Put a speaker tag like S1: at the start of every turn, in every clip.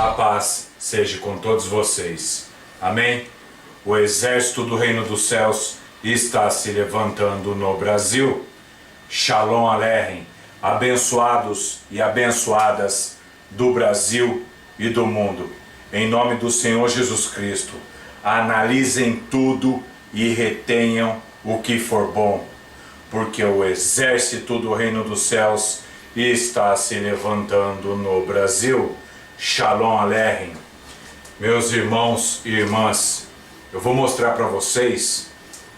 S1: A paz seja com todos vocês. Amém? O exército do reino dos céus está se levantando no Brasil. Shalom Aleichem, abençoados e abençoadas do Brasil e do mundo. Em nome do Senhor Jesus Cristo, analisem tudo e retenham o que for bom, porque o exército do reino dos céus está se levantando no Brasil. Shalom Aleichem. Meus irmãos e irmãs, eu vou mostrar para vocês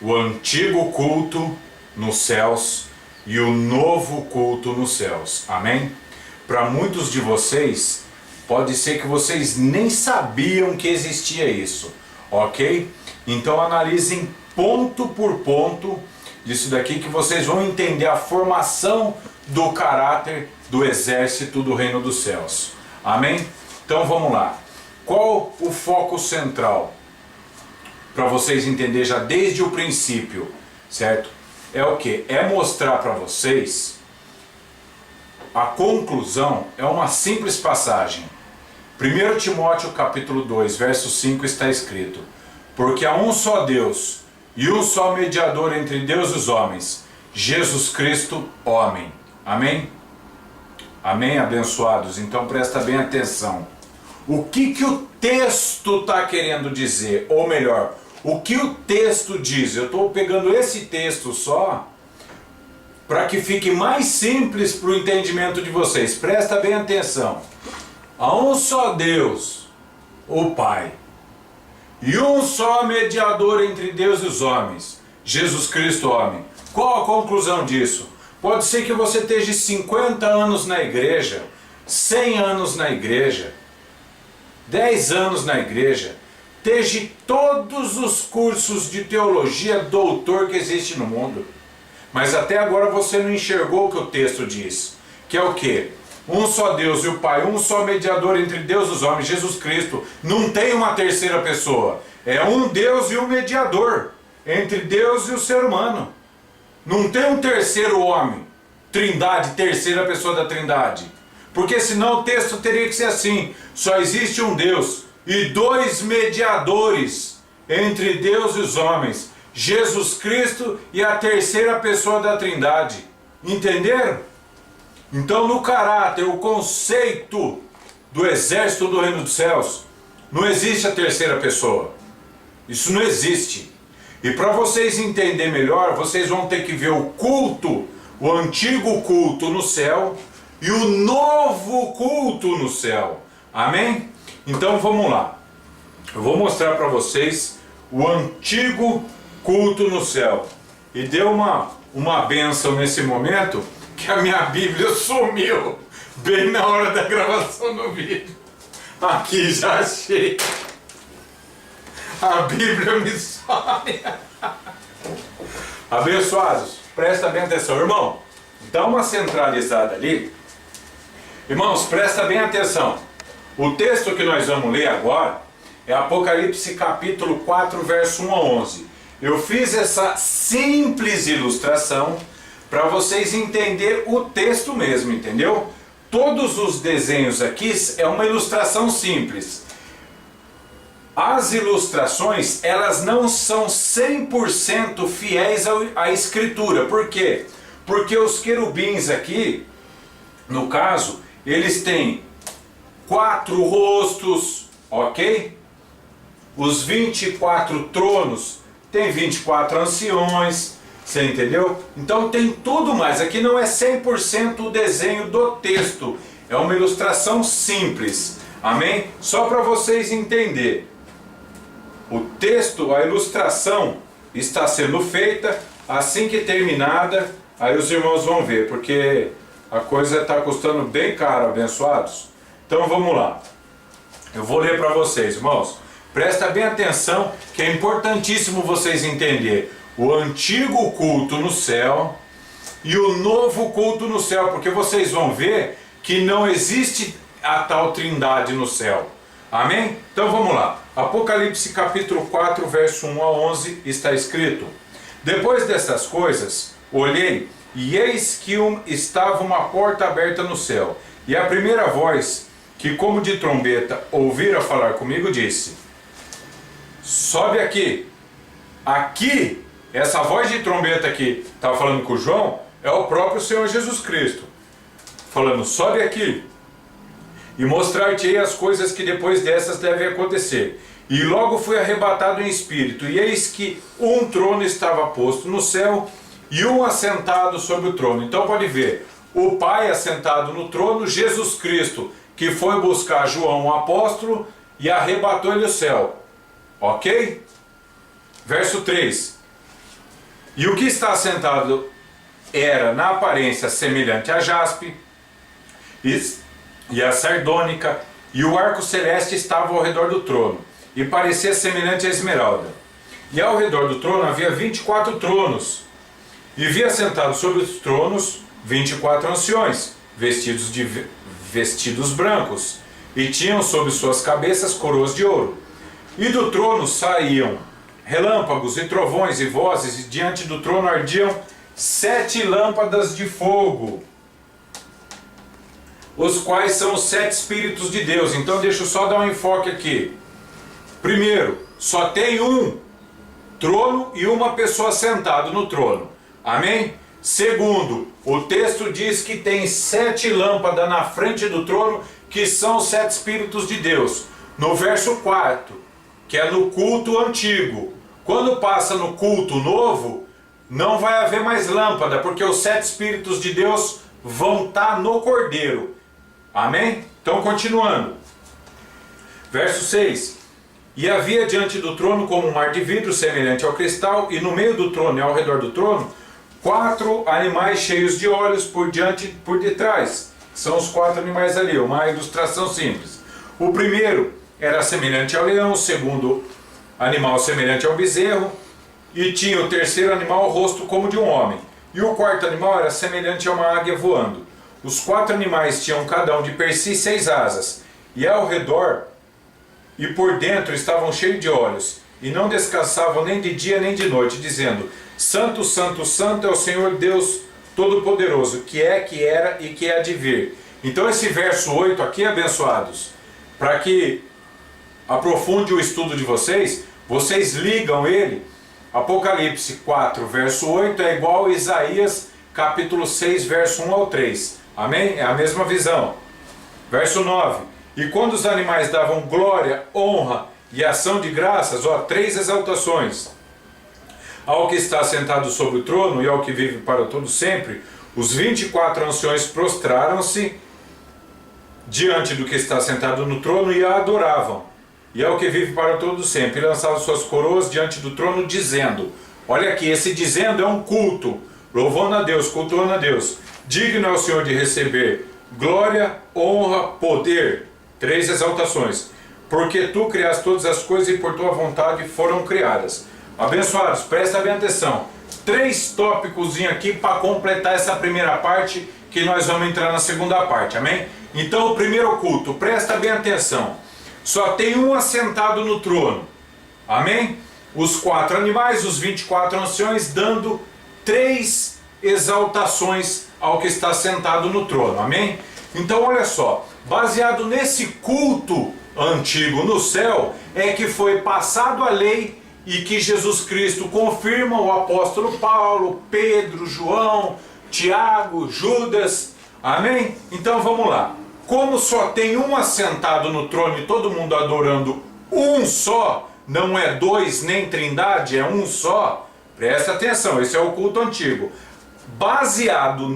S1: o antigo culto nos céus e o novo culto nos céus. Amém? Para muitos de vocês, pode ser que vocês nem sabiam que existia isso, ok? Então analisem ponto por ponto disso daqui que vocês vão entender a formação do caráter do exército do reino dos céus. Amém? Então vamos lá. Qual o foco central? Para vocês entenderem já desde o princípio, certo? É o que? É mostrar para vocês a conclusão, é uma simples passagem. 1 Timóteo capítulo 2, verso 5 está escrito: porque há um só Deus e um só mediador entre Deus e os homens, Jesus Cristo, homem. Amém? Amém, abençoados? Então presta bem atenção. O que o texto está querendo dizer? Ou melhor, o que o texto diz? Eu estou pegando esse texto só para que fique mais simples para o entendimento de vocês. Presta bem atenção. Há um só Deus, o Pai, e um só mediador entre Deus e os homens, Jesus Cristo, homem. Qual a conclusão disso? Pode ser que você esteja 50 anos na igreja, 100 anos na igreja, 10 anos na igreja, esteja todos os cursos de teologia doutor que existe no mundo, mas até agora você não enxergou o que o texto diz, que é o quê? Um só Deus e o Pai, um só mediador entre Deus e os homens, Jesus Cristo. Não tem uma terceira pessoa, é um Deus e um mediador entre Deus e o ser humano. Não tem um terceiro homem, trindade, terceira pessoa da trindade. Porque senão o texto teria que ser assim: só existe um Deus e dois mediadores entre Deus e os homens, Jesus Cristo e a terceira pessoa da trindade. Entenderam? Então no caráter, o conceito do exército do reino dos céus, não existe a terceira pessoa. Isso não existe. E para vocês entenderem melhor, vocês vão ter que ver o culto, o antigo culto no céu e o novo culto no céu. Amém? Então vamos lá. Eu vou mostrar para vocês o antigo culto no céu. E deu uma bênção nesse momento que a minha Bíblia sumiu bem na hora da gravação do vídeo. Aqui já achei. A Bíblia me some. Abençoados, presta bem atenção. Irmão, dá uma centralizada ali. Irmãos, presta bem atenção. O texto que nós vamos ler agora é Apocalipse capítulo 4, verso 1 a 11. Eu fiz essa simples ilustração para vocês entenderem o texto mesmo, entendeu? Todos os desenhos aqui é uma ilustração simples. As ilustrações, elas não são 100% fiéis à escritura. Por quê? Porque os querubins aqui, no caso, eles têm 4 rostos, ok? Os 24 tronos têm 24 anciões, você entendeu? Então tem tudo mais. Aqui não é 100% o desenho do texto, é uma ilustração simples, amém? Só para vocês entenderem. O texto, a ilustração está sendo feita, assim que terminada, aí os irmãos vão ver, porque a coisa está custando bem caro, abençoados. Então vamos lá. Eu vou ler para vocês, irmãos. Presta bem atenção, que é importantíssimo vocês entenderem o antigo culto no céu e o novo culto no céu, porque vocês vão ver que não existe a tal trindade no céu. Amém? Então vamos lá. Apocalipse capítulo 4, verso 1 a 11 está escrito: depois dessas coisas, olhei, e eis que estava uma porta aberta no céu, e a primeira voz que como de trombeta ouvira falar comigo, disse: sobe aqui. Aqui, essa voz de trombeta que estava falando com o João, é o próprio Senhor Jesus Cristo, falando: sobe aqui, e mostrar-te-ei as coisas que depois dessas devem acontecer. E logo fui arrebatado em espírito, e eis que um trono estava posto no céu, e um assentado sobre o trono. Então pode ver, o Pai assentado no trono, Jesus Cristo, que foi buscar João, o apóstolo, e arrebatou ele ao céu. Ok? Verso 3. E o que está assentado era, na aparência, semelhante a jaspe e a sardônica, e o arco celeste estava ao redor do trono, e parecia semelhante a esmeralda. E ao redor do trono havia 24 tronos, e via sentados sobre os tronos 24 anciões, vestidos brancos, e tinham sobre suas cabeças coroas de ouro. E do trono saíam relâmpagos e trovões e vozes, e diante do trono ardiam 7 lâmpadas de fogo, os quais são os 7 Espíritos de Deus. Então deixa eu só dar um enfoque aqui. Primeiro, só tem um trono e uma pessoa sentada no trono. Amém? Segundo, o texto diz que tem 7 lâmpadas na frente do trono, que são os 7 Espíritos de Deus. No verso 4, que é no culto antigo. Quando passa no culto novo, não vai haver mais lâmpada, porque os 7 Espíritos de Deus vão estar no Cordeiro. Amém? Então, continuando. Verso 6. E havia diante do trono como um mar de vidro semelhante ao cristal, e no meio do trono e ao redor do trono, 4 animais cheios de olhos por diante e por detrás. São os 4 animais ali, uma ilustração simples. O primeiro era semelhante ao leão, o segundo animal semelhante ao bezerro, e tinha o terceiro animal o rosto como de um homem. E o quarto animal era semelhante a uma águia voando. Os 4 animais tinham cada um de per si 6 asas, e ao redor e por dentro estavam cheios de olhos, e não descansavam nem de dia nem de noite, dizendo: Santo, Santo, Santo é o Senhor Deus Todo-Poderoso, que é, que era e que há de vir. Então esse verso 8 aqui, abençoados, para que aprofunde o estudo de vocês, vocês ligam ele. Apocalipse 4, verso 8 é igual a Isaías capítulo 6, verso 1 ao 3. Amém? É a mesma visão. Verso 9. E quando os animais davam glória, honra e ação de graças, 3 exaltações, ao que está sentado sobre o trono e ao que vive para todo sempre, os 24 anciões prostraram-se diante do que está sentado no trono e a adoravam. E ao que vive para todo sempre, e lançavam suas coroas diante do trono, dizendo: olha aqui, esse dizendo é um culto, louvando a Deus, cultuando a Deus. Digno é o Senhor de receber glória, honra, poder. 3 exaltações. Porque tu criaste todas as coisas e por tua vontade foram criadas. Abençoados, presta bem atenção. 3 tópicos aqui para completar essa primeira parte, que nós vamos entrar na segunda parte, amém? Então o primeiro culto, presta bem atenção. Só tem um assentado no trono, amém? Os 4 animais, os 24 anciões, dando 3 exaltações ao que está sentado no trono, amém? Então olha só, baseado nesse culto antigo no céu, é que foi passado a lei e que Jesus Cristo confirma o apóstolo Paulo, Pedro, João, Tiago, Judas, amém? Então vamos lá. Como só tem um assentado no trono e todo mundo adorando um só, não é 2 nem trindade, é um só, presta atenção, esse é o culto antigo. Baseado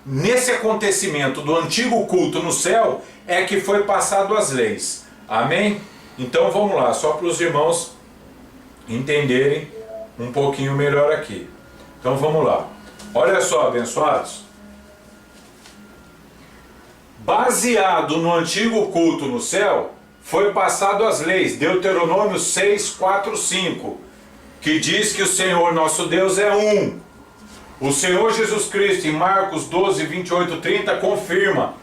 S1: nesse acontecimento do antigo culto no céu, é que foi passado as leis, amém? Então vamos lá, só para os irmãos entenderem um pouquinho melhor aqui. Então vamos lá, olha só, abençoados. Baseado no antigo culto no céu, foi passado as leis, Deuteronômio 6, 4, 5, que diz que o Senhor nosso Deus é um. O Senhor Jesus Cristo, em Marcos 12, 28, 30, confirma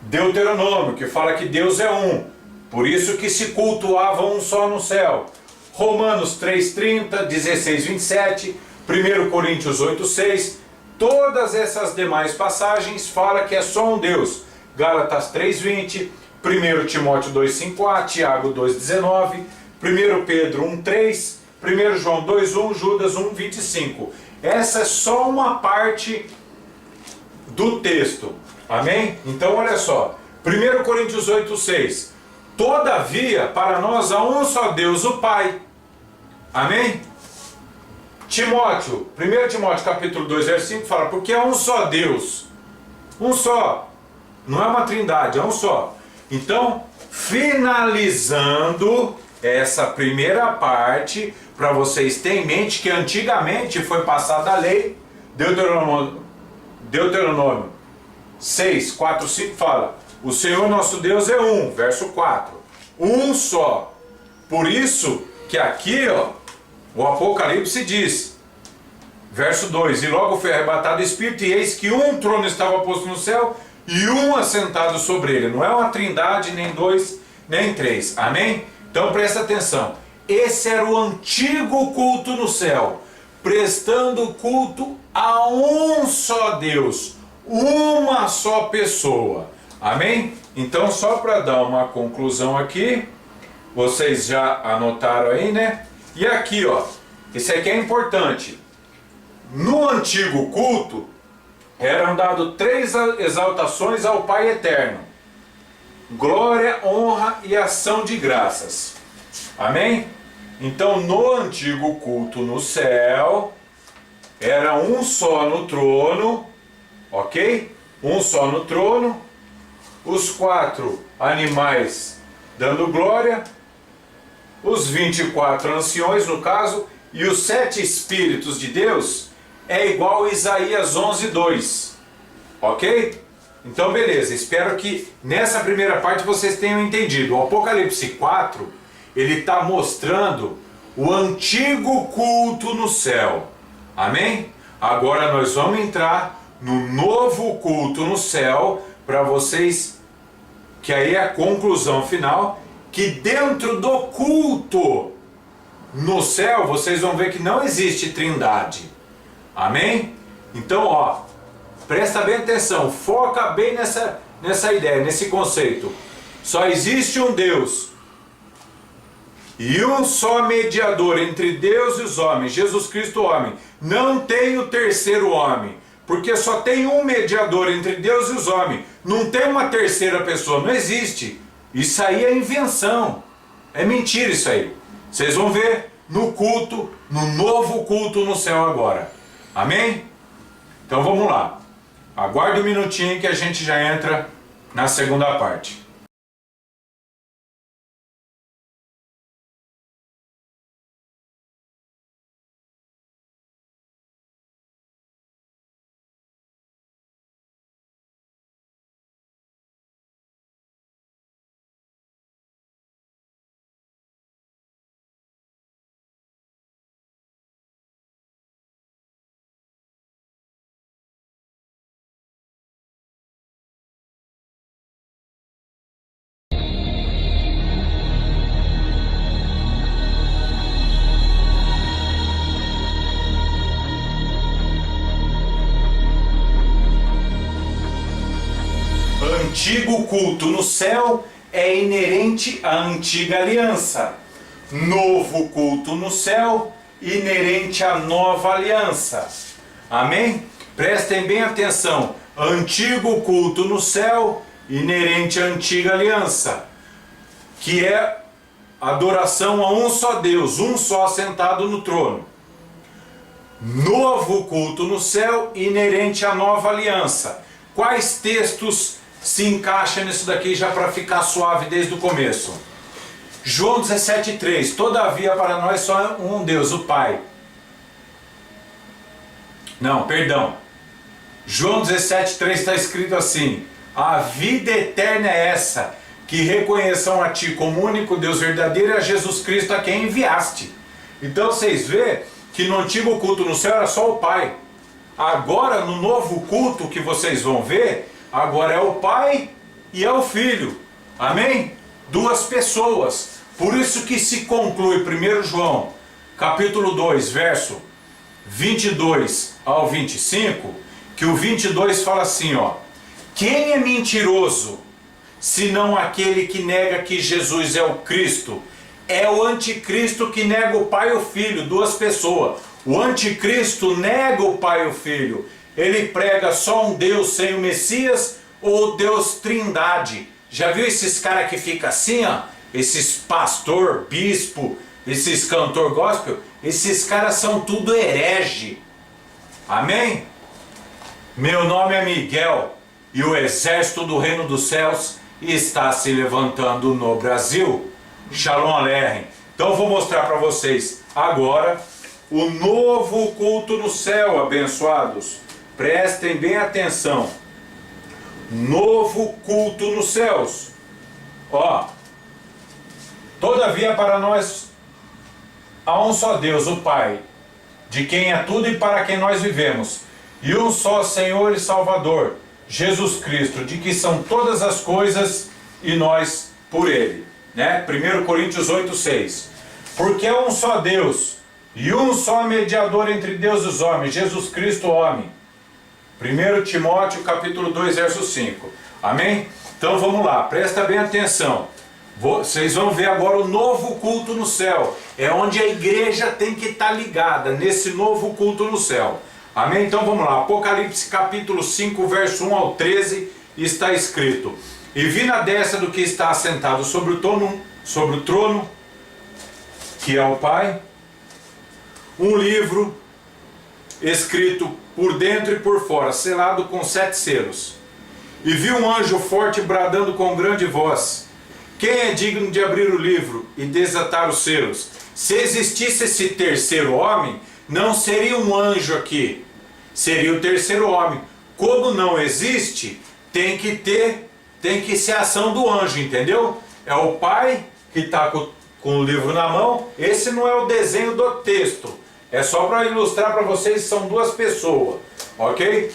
S1: Deuteronômio, que fala que Deus é um. Por isso que se cultuava um só no céu. Romanos 3, 30, 16, 27, 1 Coríntios 8, 6, todas essas demais passagens falam que é só um Deus. Gálatas 3:20, 1 Timóteo 2:5a, Tiago 2:19, 1 Pedro 1:3, 1 João 2:1, Judas 1:25. Essa é só uma parte do texto. Amém? Então olha só. 1 Coríntios 8:6. Todavia, para nós há um só Deus, o Pai. Amém? Timóteo, 1 Timóteo capítulo 2, verso 5 fala, porque é um só Deus. Um só. Não é uma trindade, é um só. Então, finalizando essa primeira parte, para vocês terem em mente que antigamente foi passada a lei, Deuteronômio 6, 4, 5 fala, o Senhor nosso Deus é um, verso 4, um só. Por isso que aqui, ó, o Apocalipse diz, verso 2, e logo foi arrebatado o Espírito, e eis que um trono estava posto no céu, e um assentado sobre ele. Não é uma trindade, nem dois, nem três. Amém? Então presta atenção. Esse era o antigo culto no céu, prestando culto a um só Deus, uma só pessoa. Amém? Então, só para dar uma conclusão aqui, vocês já anotaram aí, né? E aqui, ó, esse aqui é importante. No antigo culto, eram dadas 3 exaltações ao Pai Eterno: glória, honra e ação de graças. Amém? Então, no antigo culto no céu, era um só no trono, ok? Um só no trono, os 4 animais dando glória, os 24 anciões, no caso, e os 7 Espíritos de Deus, é igual a Isaías 11:2, ok? Então, beleza, espero que nessa primeira parte vocês tenham entendido. O Apocalipse 4, ele está mostrando o antigo culto no céu, amém? Agora nós vamos entrar no novo culto no céu, para vocês, que aí é a conclusão final, que dentro do culto no céu, vocês vão ver que não existe trindade, amém? Então, ó, presta bem atenção, foca bem nessa ideia, nesse conceito. Só existe um Deus e um só mediador entre Deus e os homens, Jesus Cristo homem. Não tem o terceiro homem, porque só tem um mediador entre Deus e os homens. Não tem uma terceira pessoa, não existe. Isso aí é invenção, é mentira isso aí. Vocês vão ver no culto, no novo culto no céu agora. Amém? Então vamos lá. Aguarde um minutinho que a gente já entra na segunda parte. Antigo culto no céu é inerente à antiga aliança. Novo culto no céu, inerente à nova aliança. Amém? Prestem bem atenção. Antigo culto no céu, inerente à antiga aliança, que é adoração a um só Deus, um só assentado no trono. Novo culto no céu, inerente à nova aliança. Quais textos se encaixa nisso daqui já para ficar suave desde o começo? João 17:3, todavia para nós só um Deus, o Pai. Não, perdão. João 17:3 está escrito assim: a vida eterna é essa, que reconheçam a Ti como único Deus verdadeiro e a Jesus Cristo a quem enviaste. Então vocês vê que no antigo culto no céu era só o Pai. Agora no novo culto que vocês vão ver, agora é o Pai e é o Filho. Amém? Duas pessoas. Por isso que se conclui 1 João, capítulo 2, verso 22 ao 25, que o 22 fala assim, ó: Quem é mentiroso, senão aquele que nega que Jesus é o Cristo? É o anticristo que nega o Pai e o Filho, duas pessoas. O anticristo nega o Pai e o Filho. Ele prega só um Deus sem o Messias ou Deus Trindade. Já viu esses caras que ficam assim, ó? Esses pastor, bispo, esses cantor gospel? Esses caras são tudo herege. Amém? Meu nome é Miguel e o exército do reino dos céus está se levantando no Brasil. Shalom Aleichem. Então eu vou mostrar para vocês agora o novo culto no céu, abençoados. Prestem bem atenção. Novo culto nos céus. Ó. Todavia para nós há um só Deus, o Pai, de quem é tudo e para quem nós vivemos, e um só Senhor e Salvador, Jesus Cristo, de que são todas as coisas e nós por Ele. Né? 1 Coríntios 8,6. Porque é um só Deus e um só mediador entre Deus e os homens, Jesus Cristo, homem. 1 Timóteo capítulo 2, verso 5. Amém? Então vamos lá, presta bem atenção. Vocês vão ver agora o novo culto no céu. É onde a igreja tem que estar ligada, nesse novo culto no céu. Amém? Então vamos lá, Apocalipse capítulo 5, verso 1 ao 13, está escrito: E vi na destra do que está assentado sobre o trono, que é o Pai, um livro escrito por dentro e por fora, selado com 7 selos. E vi um anjo forte bradando com grande voz: Quem é digno de abrir o livro e desatar os selos? Se existisse esse terceiro homem, não seria um anjo aqui, seria o terceiro homem. Como não existe, tem que ser a ação do anjo, entendeu? É o Pai que está com o livro na mão. Esse não é o desenho do texto, é só para ilustrar para vocês que são duas pessoas, ok?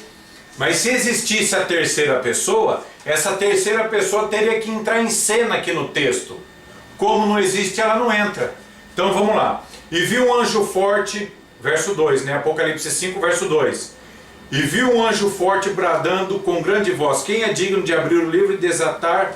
S1: Mas se existisse a terceira pessoa, essa terceira pessoa teria que entrar em cena aqui no texto. Como não existe, ela não entra. Então vamos lá. E vi um anjo forte, verso 2, né? Apocalipse 5, verso 2. E vi um anjo forte bradando com grande voz: Quem é digno de abrir o livro e desatar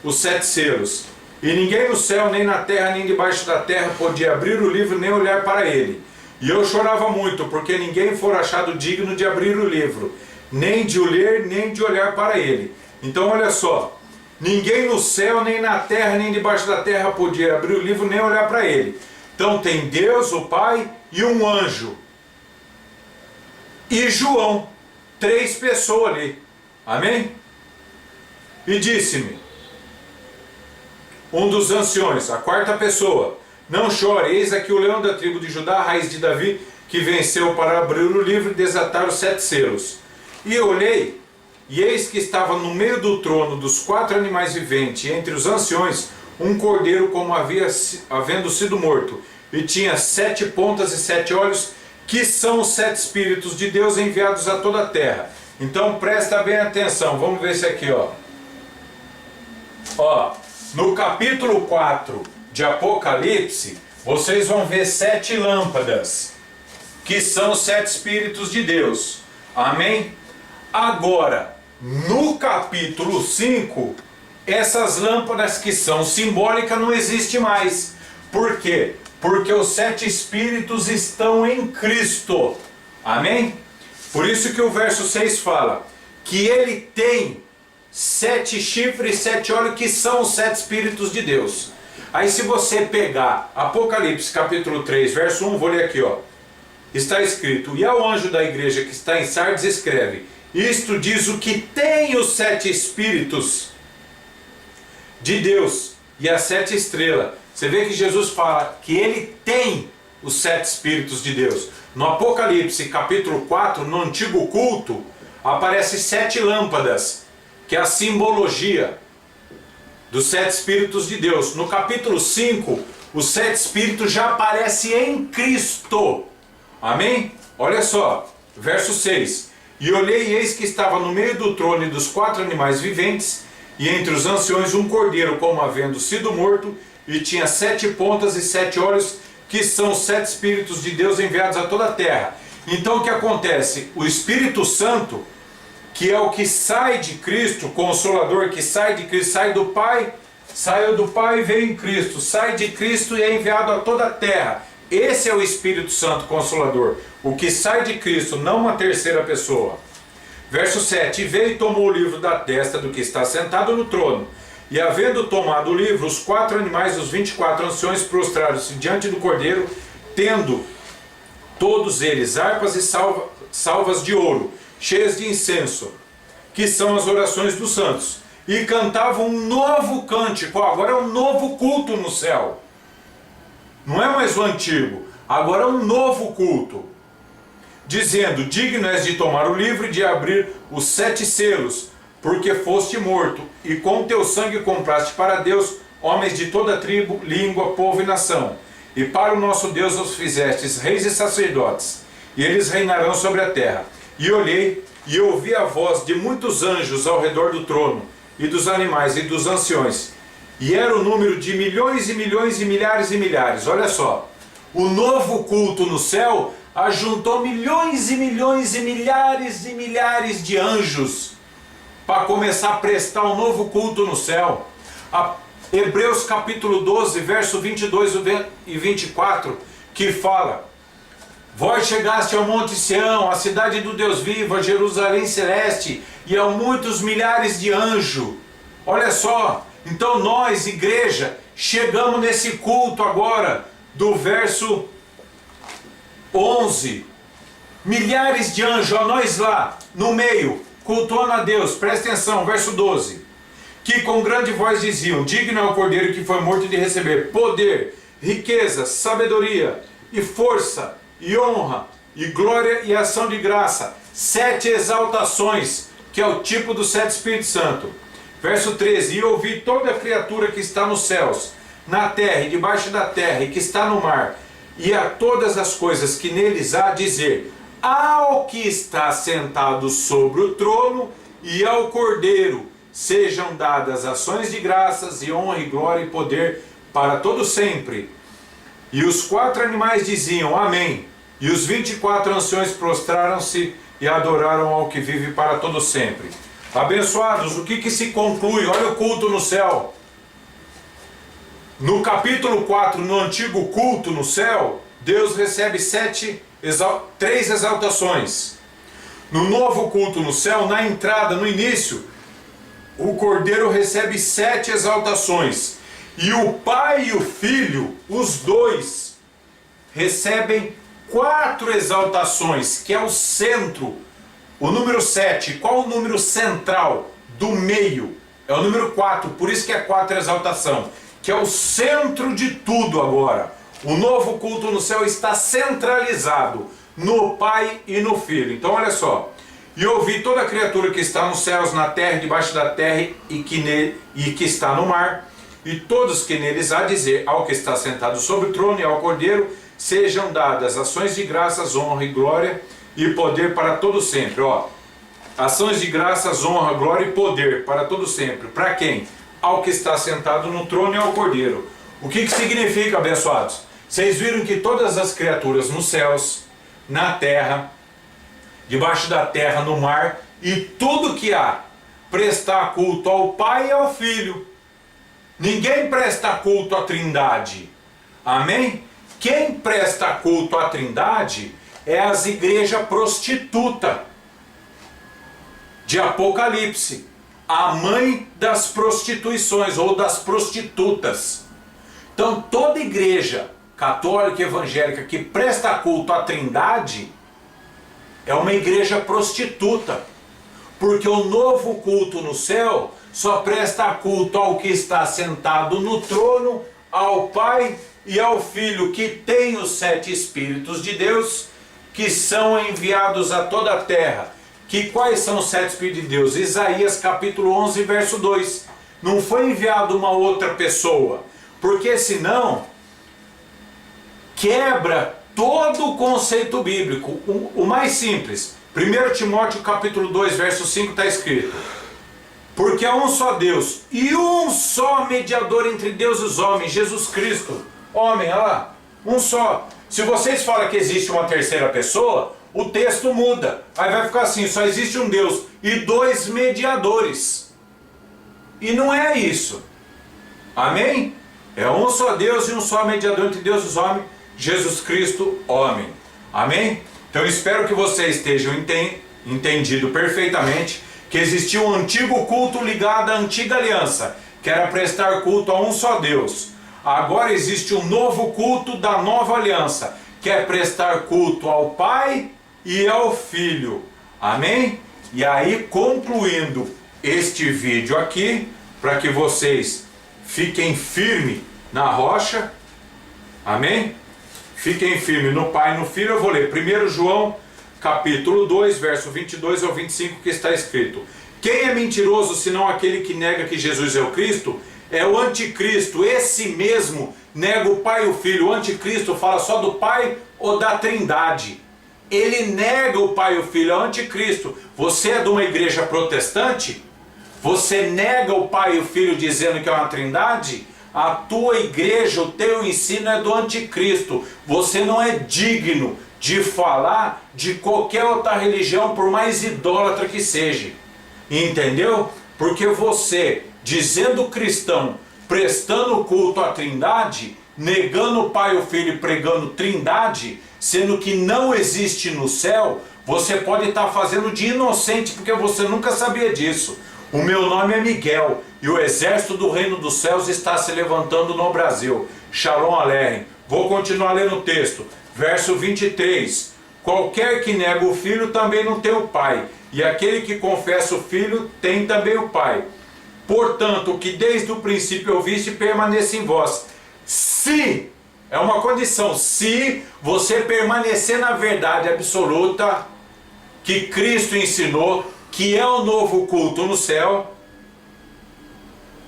S1: os 7 selos? E ninguém no céu, nem na terra, nem debaixo da terra podia abrir o livro, nem olhar para ele. E eu chorava muito, porque ninguém for achado digno de abrir o livro, nem de o ler, nem de olhar para ele. Então olha só, ninguém no céu, nem na terra, nem debaixo da terra podia abrir o livro, nem olhar para ele. Então tem Deus, o Pai, e um anjo. E João, 3 pessoas ali. Amém? E disse-me um dos anciões, a 4ª pessoa: Não chore, eis aqui o leão da tribo de Judá, a raiz de Davi, que venceu para abrir o livro e desatar os 7 selos. E olhei, e eis que estava no meio do trono dos 4 animais viventes, e entre os anciões, um cordeiro como havendo sido morto, e tinha 7 pontas e 7 olhos, que são os 7 Espíritos de Deus enviados a toda a terra. Então presta bem atenção, vamos ver isso aqui, ó. Ó, no capítulo 4 de Apocalipse, vocês vão ver 7 lâmpadas, que são os 7 Espíritos de Deus. Amém? Agora, no capítulo 5, essas lâmpadas que são simbólicas não existem mais. Por quê? Porque os 7 Espíritos estão em Cristo. Amém? Por isso que o verso 6 fala que ele tem 7 chifres e 7 olhos, que são os 7 Espíritos de Deus. Aí se você pegar Apocalipse capítulo 3, verso 1, vou ler aqui, ó. Está escrito: E ao anjo da igreja que está em Sardes escreve: Isto diz o que tem os 7 Espíritos de Deus e as 7 estrelas. Você vê que Jesus fala que ele tem os 7 Espíritos de Deus. No Apocalipse capítulo 4, no antigo culto, aparece 7 lâmpadas, que é a simbologia dos 7 Espíritos de Deus. No capítulo 5, os 7 Espíritos já aparecem em Cristo. Amém? Olha só, verso 6. E olhei, e eis que estava no meio do trono e dos 4 animais viventes, e entre os anciões um cordeiro como havendo sido morto, e tinha 7 pontas e 7 olhos, que são os 7 Espíritos de Deus enviados a toda a terra. Então o que acontece? O Espírito Santo, que é o que sai de Cristo, o Consolador que sai de Cristo, sai do Pai, saiu do Pai e veio em Cristo, sai de Cristo e é enviado a toda a terra. Esse é o Espírito Santo Consolador, o que sai de Cristo, não uma terceira pessoa. Verso 7, e veio e tomou o livro da testa do que está sentado no trono, e havendo tomado o livro, os 4 animais, os 24 anciões prostraram-se diante do Cordeiro, tendo todos eles harpas e salvas de ouro, cheias de incenso, que são as orações dos santos, e cantavam um novo cântico. Agora é um novo culto no céu, não é mais o antigo, agora é um novo culto, dizendo: digno és de tomar o livro e de abrir os 7 selos, porque foste morto, e com teu sangue compraste para Deus homens de toda tribo, língua, povo e nação, e para o nosso Deus os fizestes reis e sacerdotes, e eles reinarão sobre a terra. E olhei e ouvi a voz de muitos anjos ao redor do trono, e dos animais e dos anciões, e era o número de milhões e milhões e milhares e milhares. Olha só, o novo culto no céu ajuntou milhões e milhões e milhares de anjos para começar a prestar um novo culto no céu. Hebreus capítulo 12, verso 22 e 24, que fala: vós chegaste ao monte Sião, a cidade do Deus vivo, a Jerusalém celeste, e a muitos milhares de anjos. Olha só, então nós, igreja, chegamos nesse culto agora, do verso 11, milhares de anjos, ó, nós lá, no meio, cultuando a Deus. Presta atenção, verso 12, que com grande voz diziam: digno é o Cordeiro que foi morto de receber poder, riqueza, sabedoria e força, e honra, e glória e ação de graça. 7 exaltações, que é o tipo do 7 Espírito Santo. Verso 13, e ouvi toda criatura que está nos céus, na terra e debaixo da terra, e que está no mar, e a todas as coisas que neles há, dizer: ao que está sentado sobre o trono e ao Cordeiro sejam dadas ações de graças e honra e glória e poder para todo sempre. E os 4 animais diziam: amém. E os 24 anciões prostraram-se e adoraram ao que vive para todo sempre. Abençoados, o que se conclui? Olha o culto no céu. No capítulo 4, no antigo culto no céu, Deus recebe 3 exaltações. No novo culto no céu, na entrada, no início, o Cordeiro recebe 7 exaltações. E o Pai e o Filho, os dois, recebem 4 exaltações, que é o centro. O número 7, qual o número central do meio? É o número 4, por isso que é 4 exaltação, que é o centro de tudo agora. O novo culto no céu está centralizado no Pai e no Filho. Então olha só: e ouvi toda criatura que está nos céus, na terra, debaixo da terra e que está no mar, e todos que neles há, dizer ao que está sentado sobre o trono e ao Cordeiro sejam dadas ações de graças, honra e glória e poder para todo sempre. Ó, ações de graças, honra, glória e poder para todo sempre. Para quem? Ao que está sentado no trono e ao Cordeiro. O que significa, abençoados? Vocês viram que todas as criaturas nos céus, na terra, debaixo da terra, no mar, e tudo que há, prestar culto ao Pai e ao Filho. Ninguém presta culto à Trindade. Amém? Quem presta culto à Trindade é as igrejas prostitutas de Apocalipse, a mãe das prostituições ou das prostitutas. Então toda igreja católica e evangélica que presta culto à Trindade é uma igreja prostituta, porque o novo culto no céu só presta culto ao que está sentado no trono, ao Pai e ao Filho, que tem os 7 Espíritos de Deus, que são enviados a toda a terra. Que quais são os 7 Espíritos de Deus? Isaías capítulo 11, verso 2. Não foi enviado uma outra pessoa, porque senão quebra todo o conceito bíblico. O mais simples, 1 Timóteo capítulo 2, verso 5 está escrito: porque há um só Deus e um só mediador entre Deus e os homens, Jesus Cristo. Homem, olha lá, um só. Se vocês falam que existe uma terceira pessoa, o texto muda. Aí vai ficar assim, só existe um Deus e dois mediadores. E não é isso. Amém? É um só Deus e um só mediador entre Deus e os homens, Jesus Cristo, homem. Amém? Então eu espero que vocês estejam entendido perfeitamente que existia um antigo culto ligado à antiga aliança, que era prestar culto a um só Deus. Agora existe um novo culto da nova aliança, que é prestar culto ao Pai e ao Filho. Amém? E aí, concluindo este vídeo aqui, para que vocês fiquem firmes na rocha. Amém? Fiquem firmes no Pai e no Filho. Eu vou ler 1 João capítulo 2, verso 22 ao 25, que está escrito: quem é mentiroso senão aquele que nega que Jesus é o Cristo? É o anticristo, esse mesmo nega o Pai e o Filho. O anticristo fala só do Pai ou da Trindade. Ele nega o Pai e o Filho, é o anticristo. Você é de uma igreja protestante? Você nega o Pai e o Filho dizendo que é uma Trindade? A tua igreja, o teu ensino é do anticristo. Você não é digno de falar de qualquer outra religião, por mais idólatra que seja. Entendeu? Porque você, dizendo cristão, prestando culto à Trindade, negando o Pai e o Filho e pregando Trindade, sendo que não existe no céu, você pode estar fazendo de inocente porque você nunca sabia disso. O meu nome é Miguel e o exército do reino dos céus está se levantando no Brasil. Shalom Aleichem. Vou continuar lendo o texto. Verso 23. Qualquer que nega o Filho também não tem o Pai, e aquele que confessa o Filho tem também o Pai. Portanto, o que desde o princípio ouviste permaneça em vós. Se, é uma condição, se você permanecer na verdade absoluta que Cristo ensinou, que é o novo culto no céu.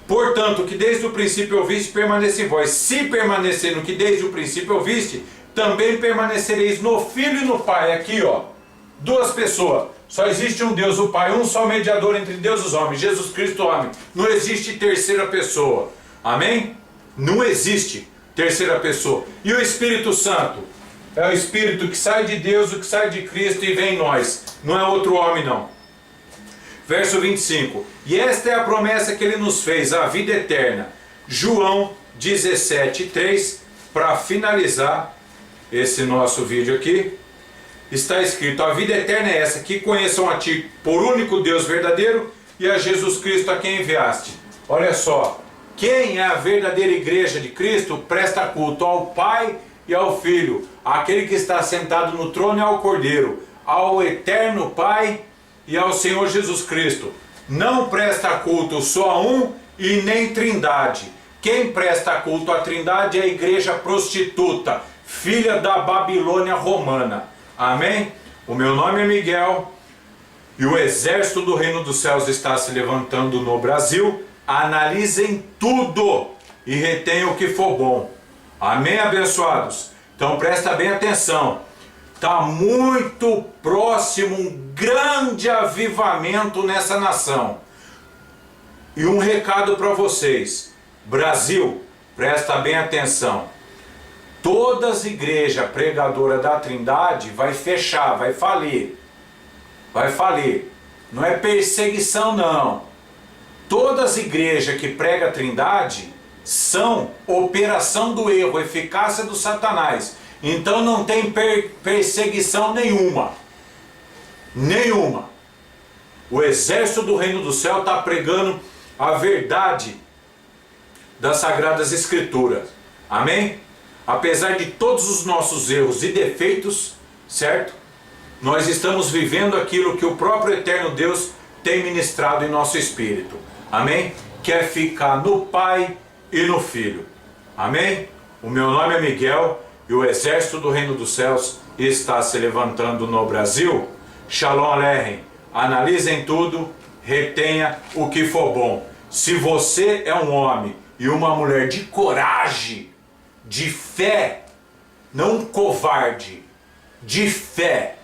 S1: Portanto, o que desde o princípio ouviste permaneça em vós. Se permanecer no que desde o princípio ouviste, também permanecereis no Filho e no Pai. Aqui, ó, duas pessoas. Só existe um Deus, o Pai, um só mediador entre Deus e os homens, Jesus Cristo, homem. Não existe terceira pessoa. Amém? Não existe terceira pessoa. E o Espírito Santo? É o Espírito que sai de Deus, o que sai de Cristo e vem em nós. Não é outro homem, não. Verso 25. E esta é a promessa que ele nos fez, a vida eterna. João 17:3, para finalizar esse nosso vídeo aqui, está escrito: a vida eterna é essa, que conheçam a ti por único Deus verdadeiro e a Jesus Cristo a quem enviaste. Olha só, quem é a verdadeira igreja de Cristo presta culto ao Pai e ao Filho, aquele que está sentado no trono e ao Cordeiro, ao eterno Pai e ao Senhor Jesus Cristo. Não presta culto só a um e nem Trindade. Quem presta culto à Trindade é a igreja prostituta, filha da Babilônia romana. Amém? O meu nome é Miguel e o exército do reino dos céus está se levantando no Brasil. Analisem tudo e retenham o que for bom. Amém, abençoados? Então presta bem atenção. Está muito próximo um grande avivamento nessa nação. E um recado para vocês. Brasil, presta bem atenção. Todas as igrejas pregadoras da Trindade vai fechar, vai falir. Vai falir. Não é perseguição, não. Todas as igrejas que pregam a Trindade são operação do erro, eficácia do Satanás. Então não tem perseguição nenhuma. Nenhuma. O exército do reino do céu está pregando a verdade das Sagradas Escrituras. Amém? Apesar de todos os nossos erros e defeitos, certo? Nós estamos vivendo aquilo que o próprio eterno Deus tem ministrado em nosso espírito. Amém? Quer ficar no Pai e no Filho. Amém? O meu nome é Miguel e o exército do reino dos céus está se levantando no Brasil. Shalom Aleichem. Analisem tudo, retenha o que for bom. Se você é um homem e uma mulher de coragem, de fé, não covarde, de fé,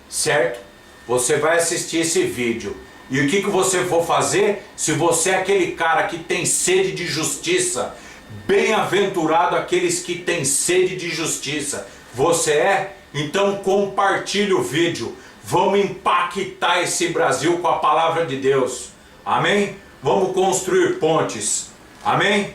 S1: certo? Você vai assistir esse vídeo. E o que você for fazer? Se você é aquele cara que tem sede de justiça, bem-aventurado aqueles que têm sede de justiça. Você é? Então compartilhe o vídeo. Vamos impactar esse Brasil com a palavra de Deus. Amém? Vamos construir pontes. Amém?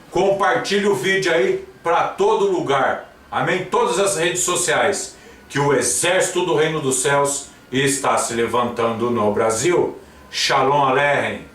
S1: Compartilhe o vídeo aí para todo lugar. Amém? Todas as redes sociais. Que o exército do reino dos céus está se levantando no Brasil. Shalom Aleichem.